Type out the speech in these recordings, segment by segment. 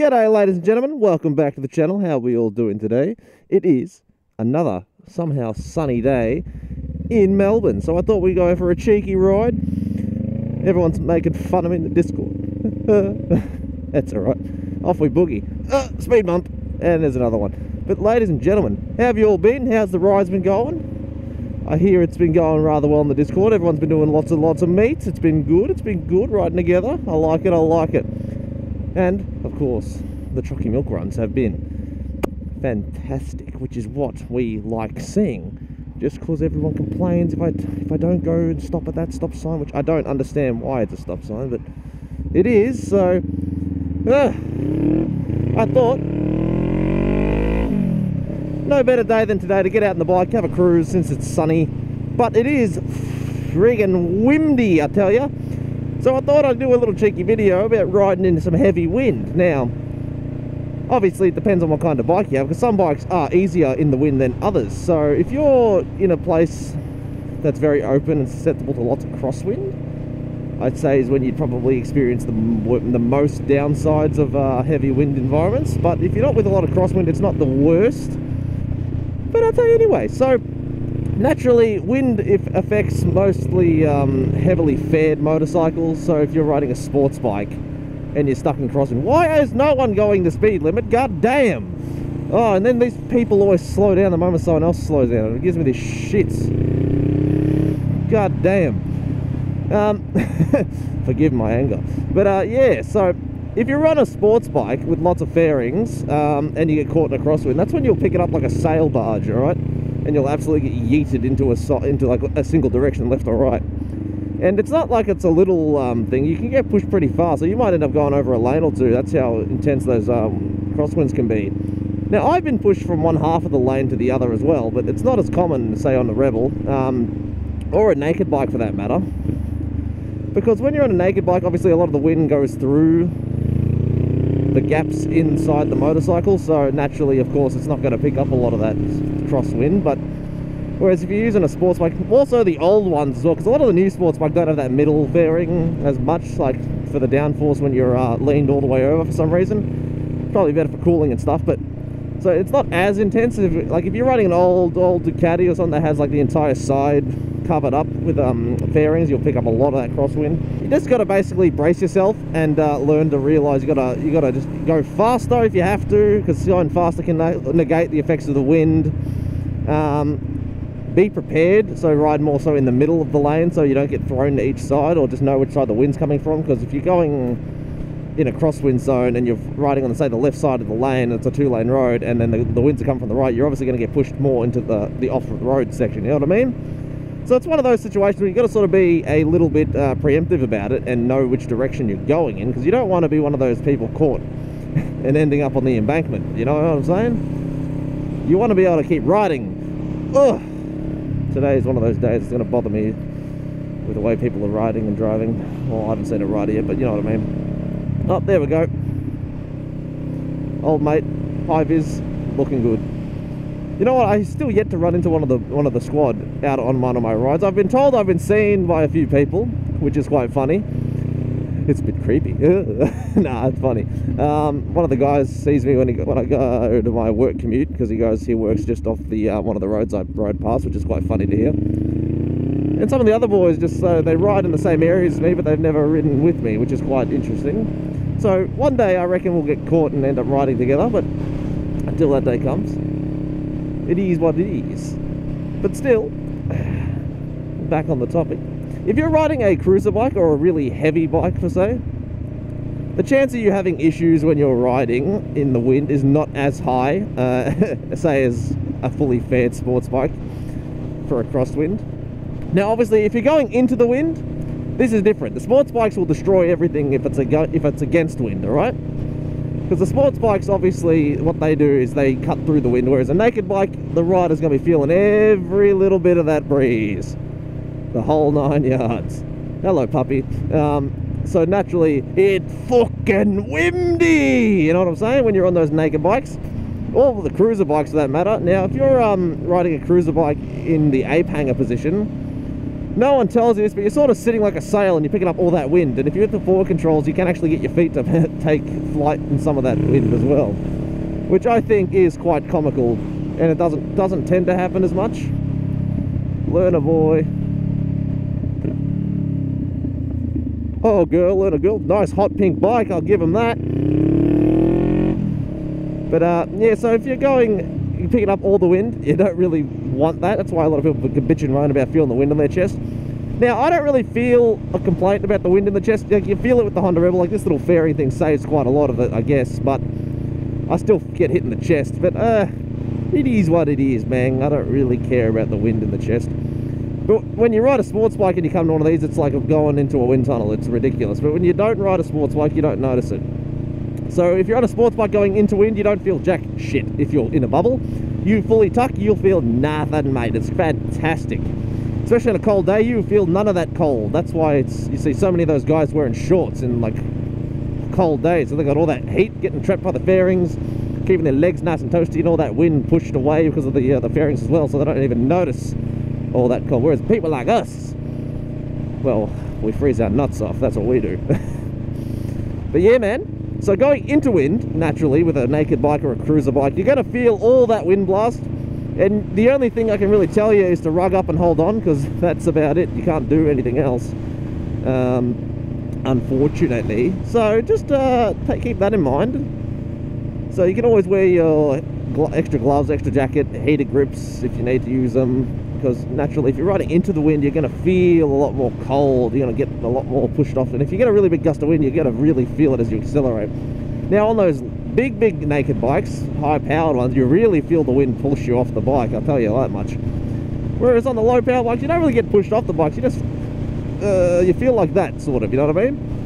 G'day ladies and gentlemen, welcome back to the channel. How are we all doing today? It is another somehow sunny day in Melbourne, so I thought we'd go for a cheeky ride. Everyone's making fun of me in the Discord. That's alright. Off we boogie. Speed bump. And there's another one. But ladies and gentlemen, how have you all been? How's the ride's been going? I hear it's been going rather well in the Discord. Everyone's been doing lots of meets. It's been good riding together. I like it. And, of course, the Trocky Milk runs have been fantastic, which is what we like seeing. Just because everyone complains if I don't go and stop at that stop sign, which I don't understand why it's a stop sign, but it is, so... I thought, no better day than today to get out on the bike, have a cruise since it's sunny. But it is friggin' windy, I tell ya. So I thought I'd do a little cheeky video about riding into some heavy wind. Now, obviously it depends on what kind of bike you have, because some bikes are easier in the wind than others. So if you're in a place that's very open and susceptible to lots of crosswind, I'd say is when you'd probably experience the most downsides of heavy wind environments. But if you're not with a lot of crosswind, it's not the worst. But I'll tell you anyway. So naturally, wind affects mostly heavily fared motorcycles. So if you're riding a sports bike and you're stuck in crosswind, why is no one going the speed limit? God damn! Oh, and then these people always slow down the moment someone else slows down. It gives me this shits. God damn. Forgive my anger. But yeah, so if you're on a sports bike with lots of fairings and you get caught in a crosswind, that's when you'll pick it up like a sail barge, alright? And you'll absolutely get yeeted into like a single direction, left or right. And it's not like it's a little thing. You can get pushed pretty far, so you might end up going over a lane or two. That's how intense those crosswinds can be. Now, I've been pushed from one half of the lane to the other as well, but it's not as common, say, on the Rebel, or a naked bike for that matter. Because when you're on a naked bike, obviously a lot of the wind goes through the gaps inside the motorcycle, so naturally, of course, it's not going to pick up a lot of that crosswind. But whereas if you're using a sports bike, also the old ones as well, because a lot of the new sports bike don't have that middle fairing as much, like for the downforce when you're leaned all the way over for some reason. Probably better for cooling and stuff, but so it's not as intense. Like if you're riding an old Ducati or something that has like the entire side covered up with fairings, you'll pick up a lot of that crosswind. You just got to basically brace yourself and learn to realize you gotta just go faster if you have to, because going faster can negate the effects of the wind. Be prepared, so ride more so in the middle of the lane so you don't get thrown to each side, or just know which side the wind's coming from, because if you're going in a crosswind zone and you're riding on, say, the left side of the lane, it's a two-lane road, and then the winds are coming from the right, you're obviously going to get pushed more into the off-road section, you know what I mean? So it's one of those situations where you've got to sort of be a little bit preemptive about it and know which direction you're going in, because you don't want to be one of those people caught and ending up on the embankment, you know what I'm saying? You want to be able to keep riding. Ugh. Today is one of those days that's going to bother me with the way people are riding and driving. Well, I haven't seen a rider yet, but you know what I mean. Oh, there we go. Old mate, high vis, looking good. You know what? I still yet to run into one of the squad out on one of my rides. I've been told I've been seen by a few people, which is quite funny. It's a bit creepy. Nah, it's funny. One of the guys sees me when I go to my work commute, because he works just off the one of the roads I rode past, which is quite funny to hear. And some of the other boys just they ride in the same area as me, but they've never ridden with me, which is quite interesting. So one day I reckon we'll get caught and end up riding together, but until that day comes, it is what it is. But still, back on the topic. If you're riding a cruiser bike or a really heavy bike, per se, the chance of you having issues when you're riding in the wind is not as high, say, as a fully fared sports bike for a crosswind. Now, obviously, if you're going into the wind, this is different. The sports bikes will destroy everything if it's against wind, all right? Because the sports bikes, obviously, what they do is they cut through the wind, whereas a naked bike, the rider's going to be feeling every little bit of that breeze. The whole 9 yards. Hello, puppy. So naturally, it's fucking windy! You know what I'm saying? When you're on those naked bikes. Or the cruiser bikes for that matter. Now, if you're riding a cruiser bike in the ape hanger position, no one tells you this, but you're sort of sitting like a sail and you're picking up all that wind. And if you hit the forward controls, you can actually get your feet to take flight in some of that wind as well, which I think is quite comical, and it doesn't tend to happen as much. Learner boy. Oh, girl, learner girl. Nice hot pink bike, I'll give him that. But yeah, so if you're picking up all the wind, you don't really want that. That's why a lot of people bitch and moan about feeling the wind on their chest. Now, I don't really feel a complaint about the wind in the chest. Like, you feel it with the Honda Rebel. Like, this little fairing thing saves quite a lot of it, I guess, but I still get hit in the chest. But it is what it is, man. I don't really care about the wind in the chest. But when you ride a sports bike and you come to one of these, it's like going into a wind tunnel. It's ridiculous. But when you don't ride a sports bike, you don't notice it. So if you're on a sports bike going into wind, you don't feel jack shit. If you're in a bubble, you fully tuck, you'll feel nothing, mate. It's fantastic. Especially on a cold day, you feel none of that cold. That's why you see so many of those guys wearing shorts in like cold days. So they got all that heat getting trapped by the fairings, keeping their legs nice and toasty, and all that wind pushed away because of the fairings as well. So they don't even notice all that cold. Whereas people like us, well, we freeze our nuts off. That's what we do. But yeah, man. So going into wind, naturally, with a naked bike or a cruiser bike, you're going to feel all that wind blast. And the only thing I can really tell you is to rug up and hold on, because that's about it. You can't do anything else, unfortunately. So just keep that in mind. So you can always wear your extra gloves, extra jacket, heated grips if you need to use them. Because naturally, if you're riding into the wind, you're going to feel a lot more cold. You're going to get a lot more pushed off. And if you get a really big gust of wind, you're going to really feel it as you accelerate. Now, on those big naked bikes, high-powered ones, you really feel the wind push you off the bike, I'll tell you that much. Whereas on the low-power bikes, you don't really get pushed off the bikes. You just, you feel like that, sort of, you know what I mean?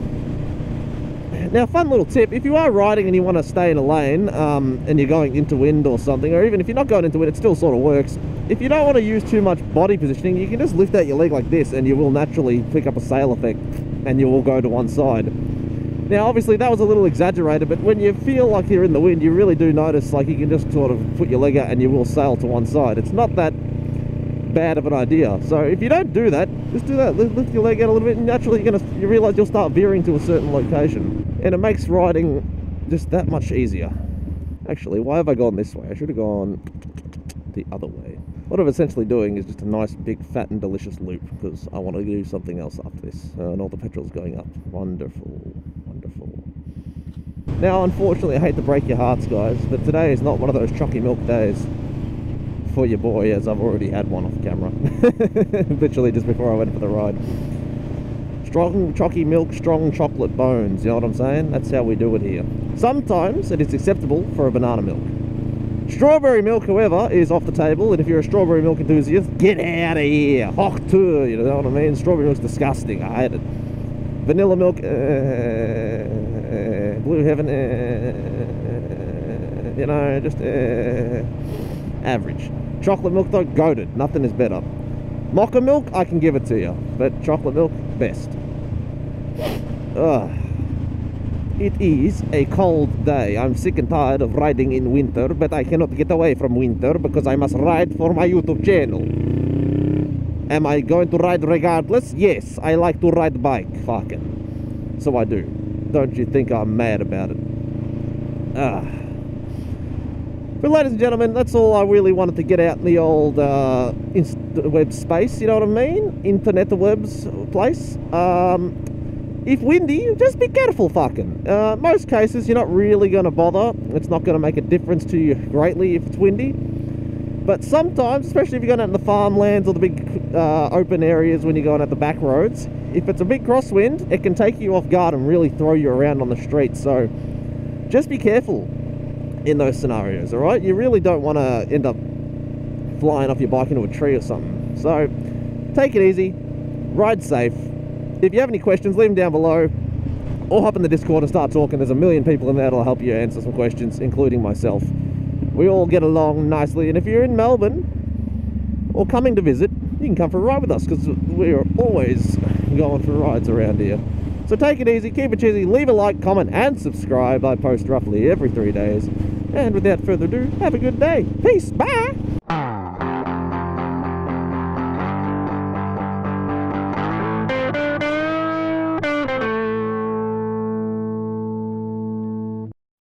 Now, fun little tip, if you are riding and you want to stay in a lane, and you're going into wind or something, or even if you're not going into wind, it still sort of works. If you don't want to use too much body positioning, you can just lift out your leg like this and you will naturally pick up a sail effect and you will go to one side. Now, obviously, that was a little exaggerated, but when you feel like you're in the wind, you really do notice, like, you can just sort of put your leg out and you will sail to one side. It's not that bad of an idea. So if you don't do that, just do that. Lift your leg out a little bit, and naturally you realize you'll start veering to a certain location. And it makes riding just that much easier. Actually, why have I gone this way? I should have gone the other way. What I'm essentially doing is just a nice, big, fat and delicious loop, because I want to do something else after this. And all the petrol's going up. Wonderful, wonderful. Now, unfortunately, I hate to break your hearts, guys, but today is not one of those chocky milk days for your boy, as I've already had one off camera. Literally just before I went for the ride. Strong chocky milk, strong chocolate bones, you know what I'm saying? That's how we do it here. Sometimes it is acceptable for a banana milk. Strawberry milk, however, is off the table, and if you're a strawberry milk enthusiast, get out of here. Hoch tu, you know what I mean? Strawberry milk's disgusting. I hate it. Vanilla milk, Blue Heaven, you know, just average. Chocolate milk, though, goated. Nothing is better. Mocha milk, I can give it to you, but chocolate milk, best. It is a cold day. I'm sick and tired of riding in winter, but I cannot get away from winter because I must ride for my YouTube channel. Am I going to ride regardless? Yes, I like to ride bike, fucking. So I do. Don't you think I'm mad about it? But ladies and gentlemen, that's all I really wanted to get out in the old web space, you know what I mean? Internet webs place. If windy, just be careful, fucking. Most cases, you're not really going to bother. It's not going to make a difference to you greatly if it's windy. But sometimes, especially if you're going out in the farmlands or the big open areas when you're going out the back roads, if it's a big crosswind, it can take you off guard and really throw you around on the street. So just be careful in those scenarios, all right? You really don't want to end up flying off your bike into a tree or something. So take it easy, ride safe. If you have any questions, leave them down below, or hop in the Discord and start talking. There's a million people in there that'll help you answer some questions, including myself. We all get along nicely, and if you're in Melbourne or coming to visit, you can come for a ride with us, because we're always going for rides around here. So take it easy, keep it cheesy, leave a like, comment, and subscribe. I post roughly every 3 days. And without further ado, have a good day. Peace, bye!